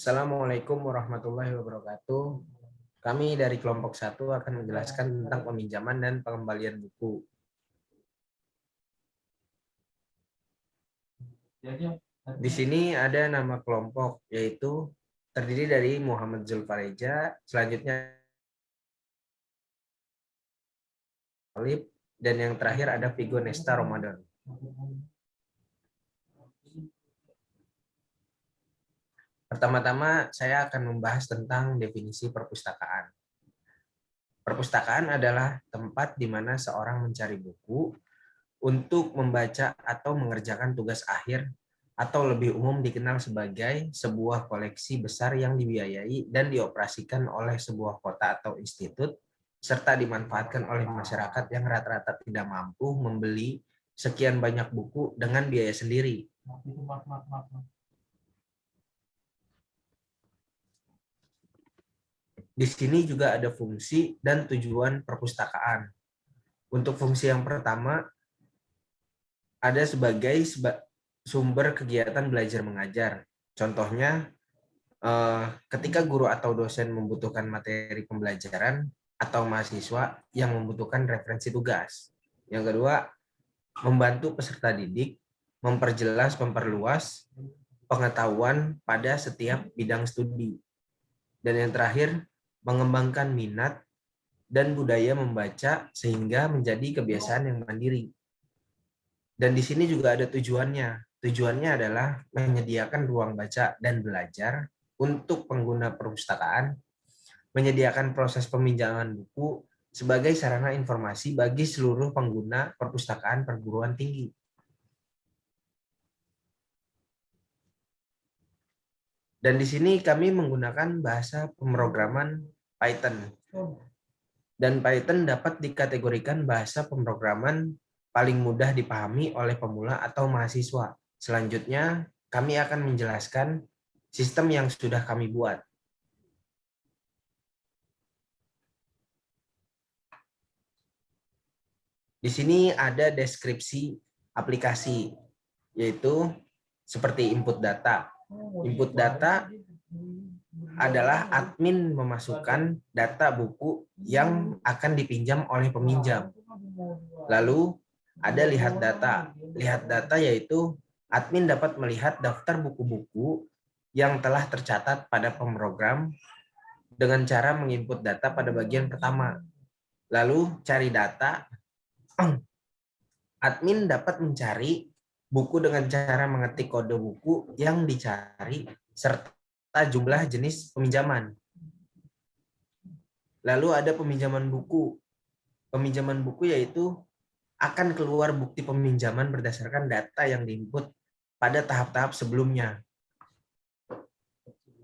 Assalamualaikum warahmatullahi wabarakatuh. Kami dari kelompok 1 akan menjelaskan tentang peminjaman dan pengembalian buku. Di sini ada nama kelompok, yaitu terdiri dari Muhammad Zulfareja, selanjutnya Alif, dan yang terakhir ada Vigo Nesta Ramadan. Pertama-tama saya akan membahas tentang definisi perpustakaan. Perpustakaan adalah tempat di mana seorang mencari buku untuk membaca atau mengerjakan tugas akhir, atau lebih umum dikenal sebagai sebuah koleksi besar yang dibiayai dan dioperasikan oleh sebuah kota atau institut, serta dimanfaatkan oleh masyarakat yang rata-rata tidak mampu membeli sekian banyak buku dengan biaya sendiri. Di sini juga ada fungsi dan tujuan perpustakaan. Untuk fungsi yang pertama, ada sebagai sumber kegiatan belajar mengajar. Contohnya, ketika guru atau dosen membutuhkan materi pembelajaran atau mahasiswa yang membutuhkan referensi tugas. Yang kedua, membantu peserta didik memperluas pengetahuan pada setiap bidang studi. Dan yang terakhir, mengembangkan minat dan budaya membaca sehingga menjadi kebiasaan yang mandiri. Dan di sini juga ada tujuannya. Tujuannya adalah menyediakan ruang baca dan belajar untuk pengguna perpustakaan, menyediakan proses peminjaman buku sebagai sarana informasi bagi seluruh pengguna perpustakaan perguruan tinggi. Dan di sini kami menggunakan bahasa pemrograman Python. Dan Python dapat dikategorikan bahasa pemrograman paling mudah dipahami oleh pemula atau mahasiswa. Selanjutnya, kami akan menjelaskan sistem yang sudah kami buat. Di sini ada deskripsi aplikasi, yaitu seperti input data. Input data adalah admin memasukkan data buku yang akan dipinjam oleh peminjam. Lalu ada lihat data. Lihat data yaitu admin dapat melihat daftar buku-buku yang telah tercatat pada pemrogram dengan cara menginput data pada bagian pertama. Lalu cari data. Admin dapat mencari buku dengan cara mengetik kode buku yang dicari serta jumlah jenis peminjaman. Lalu ada peminjaman buku. Peminjaman buku yaitu akan keluar bukti peminjaman berdasarkan data yang diinput pada tahap-tahap sebelumnya.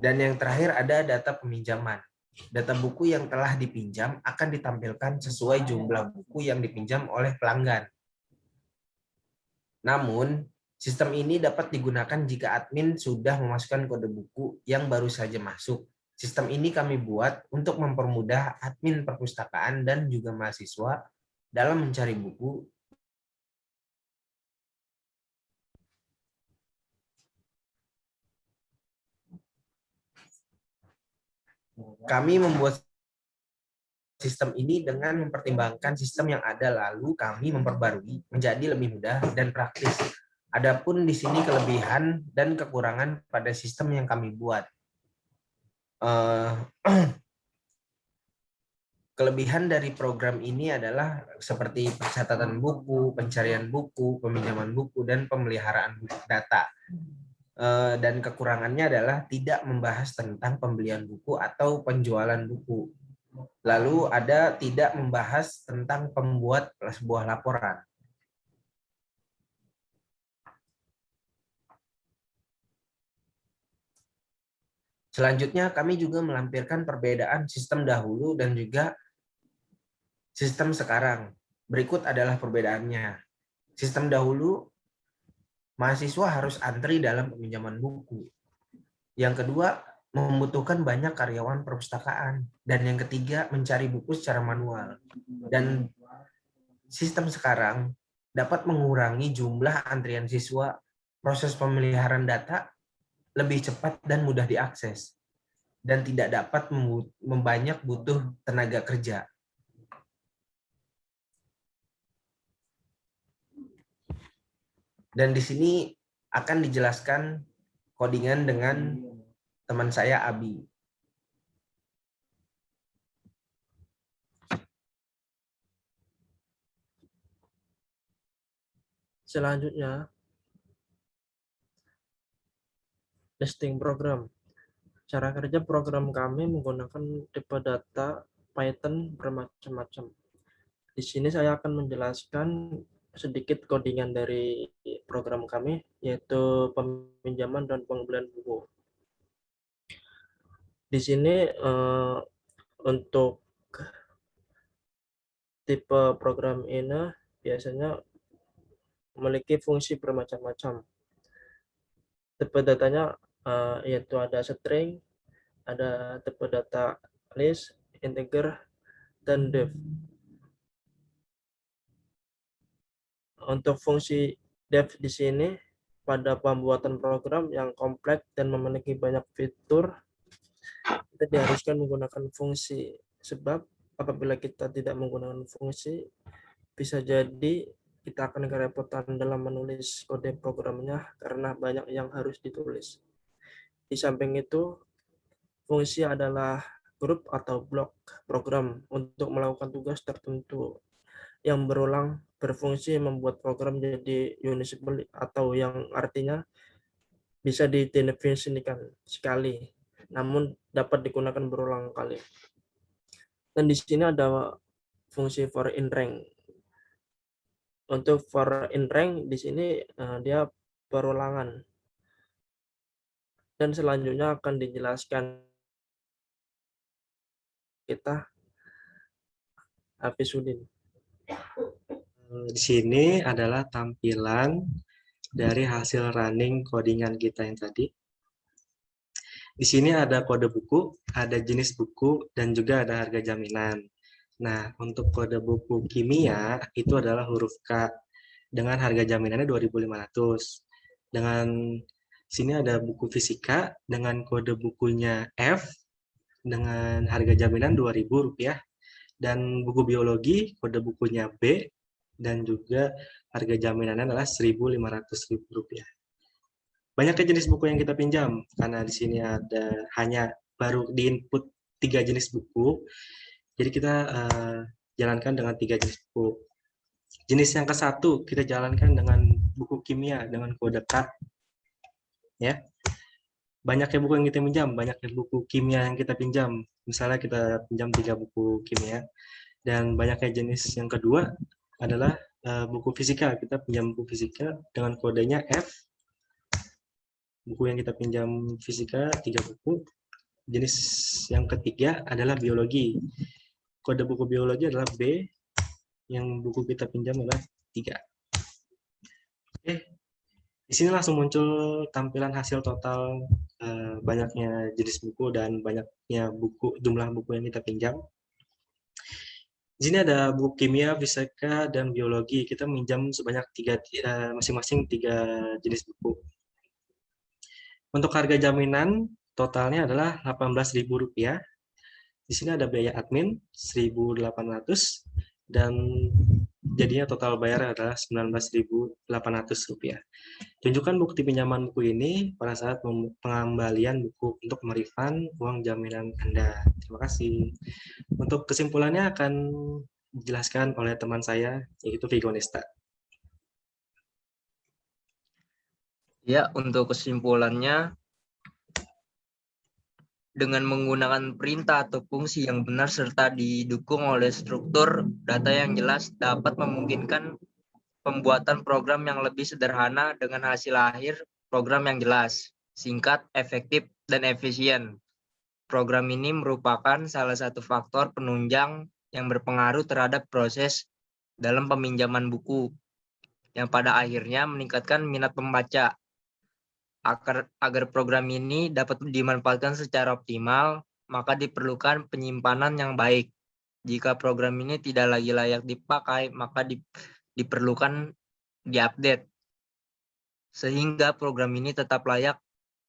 Dan yang terakhir ada data peminjaman. Data buku yang telah dipinjam akan ditampilkan sesuai jumlah buku yang dipinjam oleh pelanggan. Namun, sistem ini dapat digunakan jika admin sudah memasukkan kode buku yang baru saja masuk. Sistem ini kami buat untuk mempermudah admin perpustakaan dan juga mahasiswa dalam mencari buku. Kami membuat sistem ini dengan mempertimbangkan sistem yang ada, lalu kami memperbarui menjadi lebih mudah dan praktis. Adapun di sini kelebihan dan kekurangan pada sistem yang kami buat. Kelebihan dari program ini adalah seperti pencatatan buku, pencarian buku, peminjaman buku, dan pemeliharaan data. Dan kekurangannya adalah tidak membahas tentang pembelian buku atau penjualan buku. Lalu ada tidak membahas tentang pembuat sebuah laporan. Selanjutnya kami juga melampirkan perbedaan sistem dahulu dan juga sistem sekarang. Berikut adalah perbedaannya. Sistem dahulu, mahasiswa harus antri dalam peminjaman buku. Yang kedua, membutuhkan banyak karyawan perpustakaan. Dan yang ketiga, mencari buku secara manual. Dan sistem sekarang dapat mengurangi jumlah antrian siswa, proses pemeliharaan data lebih cepat dan mudah diakses, dan tidak dapat membanyak butuh tenaga kerja. Dan di sini akan dijelaskan codingan dengan teman saya Abi. Selanjutnya, testing program. Cara kerja program kami menggunakan tipe data Python bermacam-macam. Di sini saya akan menjelaskan sedikit codingan dari program kami, yaitu peminjaman dan pembelian buku. Di sini untuk tipe program ini biasanya memiliki fungsi bermacam-macam. Tipe datanya yaitu ada string, ada tipe data list, integer, dan def. Untuk fungsi def di sini pada pembuatan program yang kompleks dan memiliki banyak fitur, kita diharuskan menggunakan fungsi. Sebab apabila kita tidak menggunakan fungsi, bisa jadi kita akan kerepotan dalam menulis kode programnya karena banyak yang harus ditulis. Di samping itu, fungsi adalah grup atau blok program untuk melakukan tugas tertentu yang berulang berfungsi membuat program jadi unusable atau yang artinya bisa didefinisikan sekali, namun dapat digunakan berulang kali. Dan di sini ada fungsi for in rank. Untuk for in rank di sini dia perulangan. Dan selanjutnya akan dijelaskan kita Hafiz Udin. Di sini adalah tampilan dari hasil running codingan kita yang tadi. Di sini ada kode buku, ada jenis buku, dan juga ada harga jaminan. Nah, untuk kode buku kimia itu adalah huruf K dengan harga jaminannya 2.500. Dengan sini ada buku fisika dengan kode bukunya F dengan harga jaminan Rp2.000, dan buku biologi kode bukunya B dan juga harga jaminannya adalah Rp1.500. Banyaknya jenis buku yang kita pinjam karena di sini ada hanya baru diinput 3 jenis buku, jadi kita jalankan dengan 3 jenis buku. Jenis yang ke-1 kita jalankan dengan buku kimia dengan kode K, ya. Banyaknya buku yang kita pinjam, banyaknya buku kimia yang kita pinjam. Misalnya kita pinjam 3 buku kimia, dan banyaknya jenis yang kedua adalah buku fisika. Kita pinjam buku fisika dengan kodenya F. Buku yang kita pinjam fisika 3 buku. Jenis yang ketiga adalah biologi. Kode buku biologi adalah B, yang buku kita pinjam adalah 3. Oke, di sini langsung muncul tampilan hasil total banyaknya jenis buku dan banyaknya buku, jumlah buku yang kita pinjam. Di sini ada buku kimia, fisika, dan biologi. Kita minjam sebanyak masing-masing 3 jenis buku. Untuk harga jaminan totalnya adalah Rp18.000. Di sini ada biaya admin Rp1.800 dan jadinya total bayar adalah Rp19.800. Tunjukkan bukti pinjaman buku ini pada saat pengembalian buku untuk merefund uang jaminan Anda. Terima kasih. Untuk kesimpulannya akan dijelaskan oleh teman saya, yaitu Vigo Nesta. Ya, untuk kesimpulannya, dengan menggunakan perintah atau fungsi yang benar serta didukung oleh struktur data yang jelas dapat memungkinkan pembuatan program yang lebih sederhana dengan hasil akhir program yang jelas, singkat, efektif, dan efisien. Program ini merupakan salah satu faktor penunjang yang berpengaruh terhadap proses dalam peminjaman buku, yang pada akhirnya meningkatkan minat pembaca. Agar program ini dapat dimanfaatkan secara optimal, maka diperlukan penyimpanan yang baik. Jika program ini tidak lagi layak dipakai, maka diperlukan diupdate, sehingga program ini tetap layak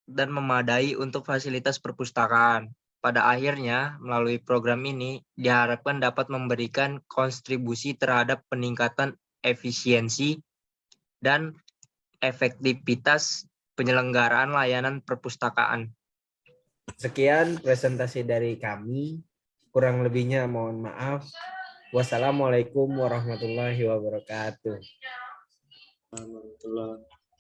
dan memadai untuk fasilitas perpustakaan. Pada akhirnya, melalui program ini diharapkan dapat memberikan kontribusi terhadap peningkatan efisiensi dan efektivitas penyelenggaraan layanan perpustakaan. Sekian presentasi dari kami. Kurang lebihnya mohon maaf. Wassalamualaikum warahmatullahi wabarakatuh. Warahmatullahi